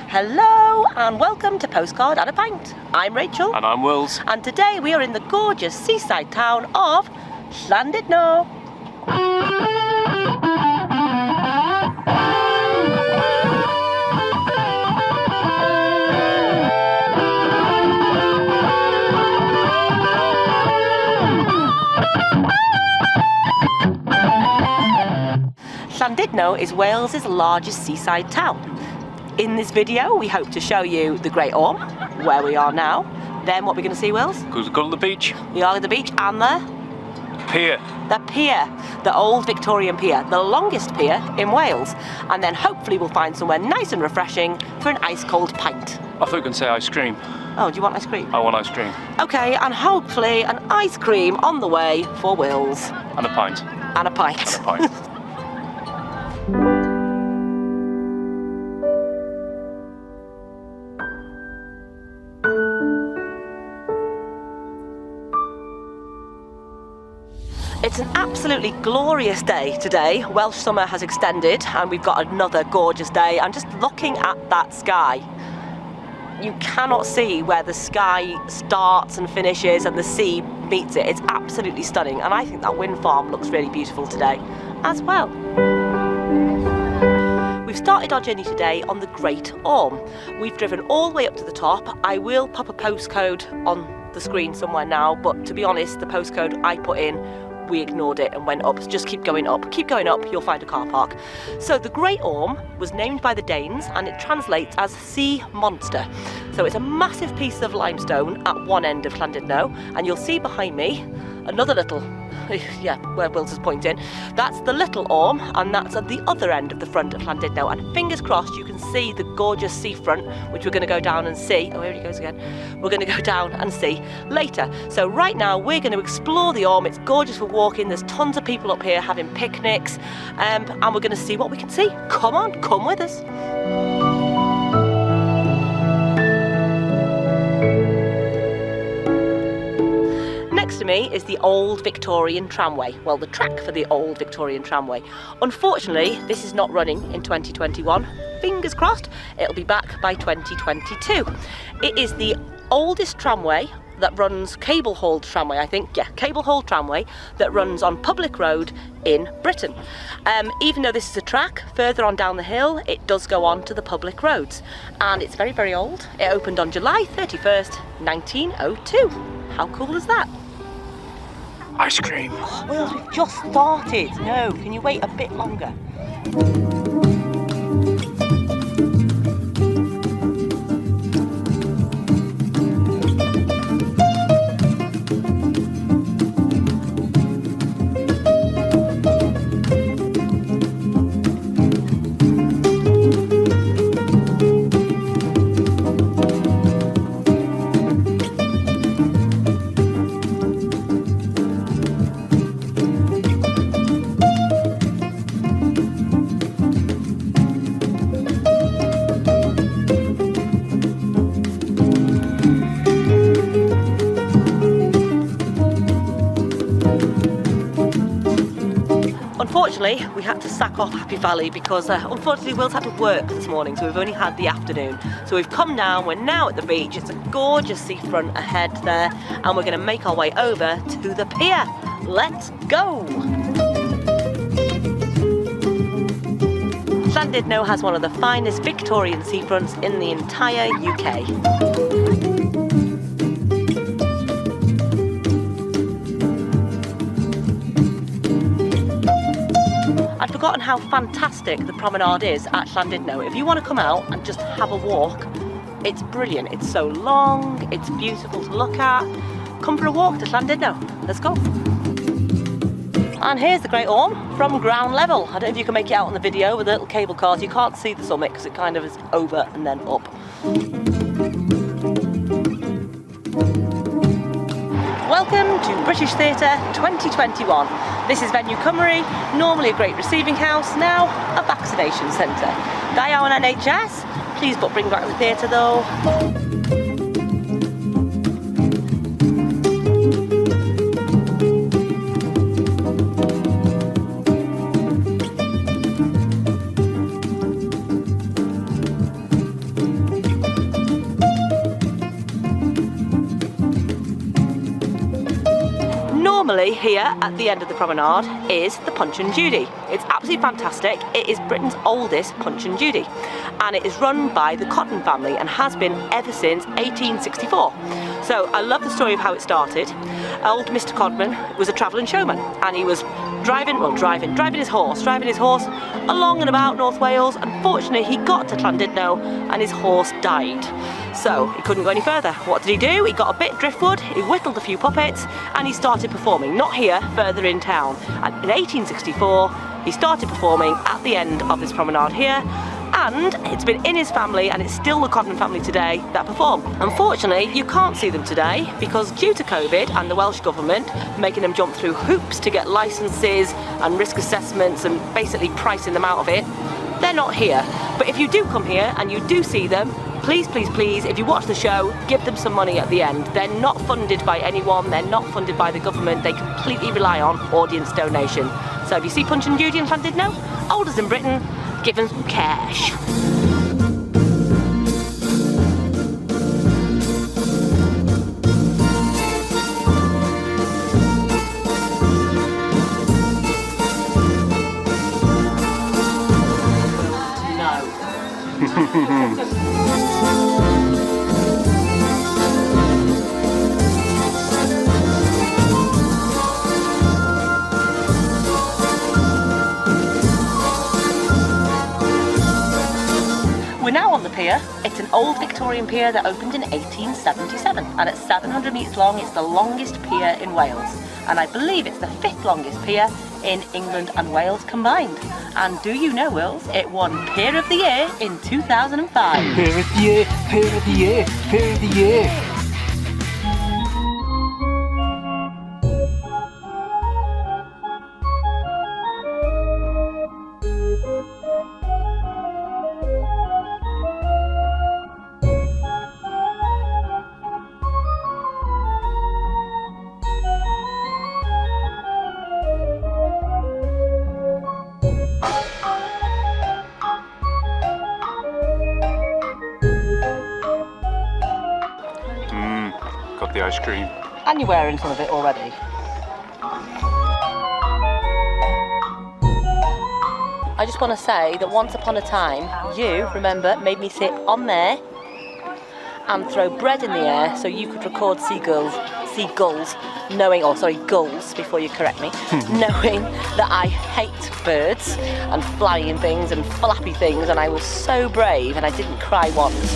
Hello and welcome to Postcard A Pint. I'm Rachel. And I'm Wills. And today we are in the gorgeous seaside town of Llandudno. Llandudno is Wales's largest seaside town. In this video, we hope to show you the Great Orme, where we are now. Then what we're going to see, Wills? Because we've gone to the beach. We are at the beach and the Pier. The pier, the old Victorian pier, the longest pier in Wales. And then hopefully we'll find somewhere nice and refreshing for an ice cold pint. I thought you were going to say ice cream. Oh, do you want ice cream? I want ice cream. Okay, and hopefully an ice cream on the way for Wills. And a pint. And a pint. And a pint. It's an absolutely glorious day today. Welsh summer has extended and we've got another gorgeous day. I'm just looking at that sky. You cannot see where the sky starts and finishes and the sea meets it. It's absolutely stunning, and I think that wind farm looks really beautiful today as well. We've started our journey today on the Great Orme. We've driven all the way up to the top. I will pop a postcode on the screen somewhere now, but to be honest, the postcode I put in, we ignored it and went up. So just keep going up, you'll find a car park. So the Great Orme was named by the Danes and it translates as sea monster. So it's a massive piece of limestone at one end of Llandudno, and you'll see behind me another little, yeah, where Wills is pointing, that's the Little Orme, and that's at the other end of the front of Llandudno. And fingers crossed you can see the gorgeous seafront, which we're going to go down and see. Oh, here he goes again. We're going to go down and see later. So right now we're going to explore the Orme. It's gorgeous for walking. There's tons of people up here having picnics, and we're going to see what we can see. Come on, come with us. Next to me is the old Victorian tramway, well, the track for the old Victorian tramway. Unfortunately, this is not running in 2021. Fingers crossed, it'll be back by 2022. It is the oldest tramway that runs, cable-hauled tramway, I think, yeah, cable-hauled tramway that runs on public road in Britain. Even though this is a track, further on down the hill, it does go on to the public roads. And it's very, very old. It opened on July 31st, 1902. How cool is that? Ice cream. Oh, Wills, we've just started. No, can you wait a bit longer? Unfortunately, we had to sack off Happy Valley because unfortunately Will's had to work this morning, so we've only had the afternoon. So we've come down, we're now at the beach, it's a gorgeous seafront ahead there, and we're going to make our way over to the pier. Let's go! Llandudno has one of the finest Victorian seafronts in the entire UK. I'd forgotten how fantastic the promenade is at Llandudno. If you want to come out and just have a walk, it's brilliant. It's so long, it's beautiful to look at. Come for a walk to Llandudno. Let's go. And here's the Great Orme from ground level. I don't know if you can make it out on the video with the little cable cars. You can't see the summit because it kind of is over and then up. Welcome to British Theatre 2021. This is Venue Cymru, normally a great receiving house, now a vaccination centre. Da iawn NHS, please but bring back the theatre though. finally, here at the end of the promenade is the Punch and Judy. It's absolutely fantastic. It is Britain's oldest Punch and Judy, and it is run by the Cotton family and has been ever since 1864. So I love the story of how it started. Old Mr. Codman was a travelling showman, and he was driving his horse along and about North Wales. Unfortunately, he got to Llandudno and his horse died. So he couldn't go any further. What did he do? He got a bit driftwood, he whittled a few puppets, and he started performing, not here, further in town. And in 1864, he started performing at the end of this promenade here, and it's been in his family, and it's still the Cotton family today that perform. Unfortunately, you can't see them today because due to COVID and the Welsh Government making them jump through hoops to get licences and risk assessments and basically pricing them out of it, they're not here. But if you do come here and you do see them, please, please, please, if you watch the show, give them some money at the end. They're not funded by anyone, they're not funded by the government, they completely rely on audience donation. So if you see Punch and Judy in Llandudno, oldest in Britain, give them some cash. We're now on the pier. It's an old Victorian pier that opened in 1877, and at 700 metres long, it's the longest pier in Wales. And I believe it's the 5th longest pier in England and Wales combined. And do you know, Wills, it won Pier of the Year in 2005. Pier of the year, pier of the year, pier of the year. Got the ice cream. And you're wearing some of it already. I just want to say that once upon a time, you, remember, made me sit on there and throw bread in the air so you could record gulls, before you correct me, knowing that I hate birds and flying things and flappy things, and I was so brave and I didn't cry once.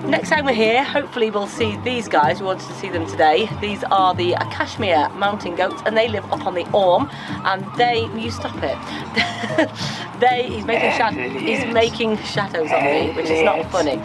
Next time we're here, hopefully we'll see these guys. We wanted to see them today. These are the Kashmir mountain goats, and they live up on the Orme. And you stop it. He's making shadows on me, which is not funny.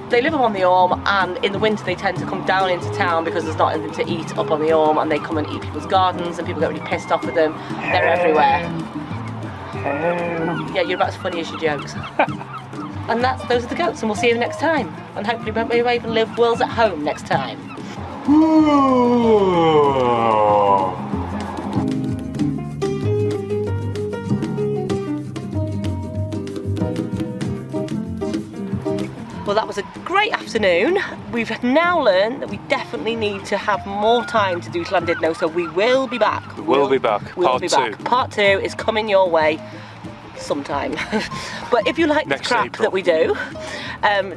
They live up on the Orme, and in the winter they tend to come down into town because there's not anything to eat up on the Orme, and they come and eat people's gardens, and people get really pissed off with them. They're everywhere. Yeah, you're about as funny as your jokes. And those are the goats, and we'll see you next time. And hopefully we might even live Wills at home next time. Well, that was a great afternoon. We've now learned that we definitely need to have more time to do Llandudno, so we will be back. We'll be back. Part 2. Part 2 is coming your way sometime. But if you like the crap April. that we do,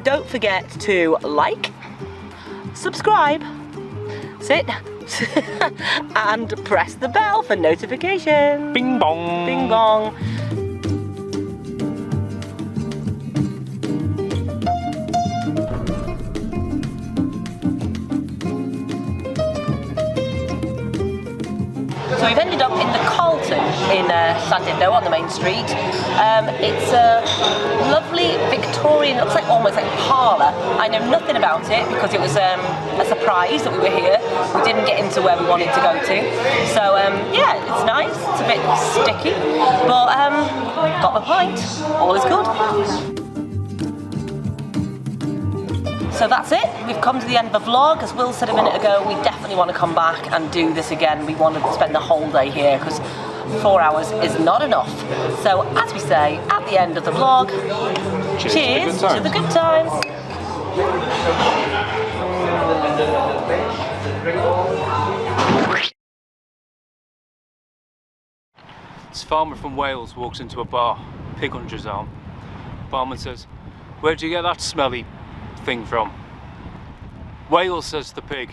don't forget to like, subscribe, and press the bell for notifications. Bing bong. Bing bong. So we've ended up in the Carlton in Llandudno on the main street. It's a lovely Victorian, looks like almost like parlour. I know nothing about it because it was a surprise that we were here. We didn't get into where we wanted to go to. So yeah, it's nice. It's a bit sticky, but got the point. All is good. So that's it, we've come to the end of the vlog. As Will said a minute ago, we definitely want to come back and do this again. We want to spend the whole day here because 4 hours is not enough. So as we say at the end of the vlog, cheers to the good times. This farmer from Wales walks into a bar, pig under his arm. Barman says, "Where'd you get that smelly thing from?" "Wales," says the pig.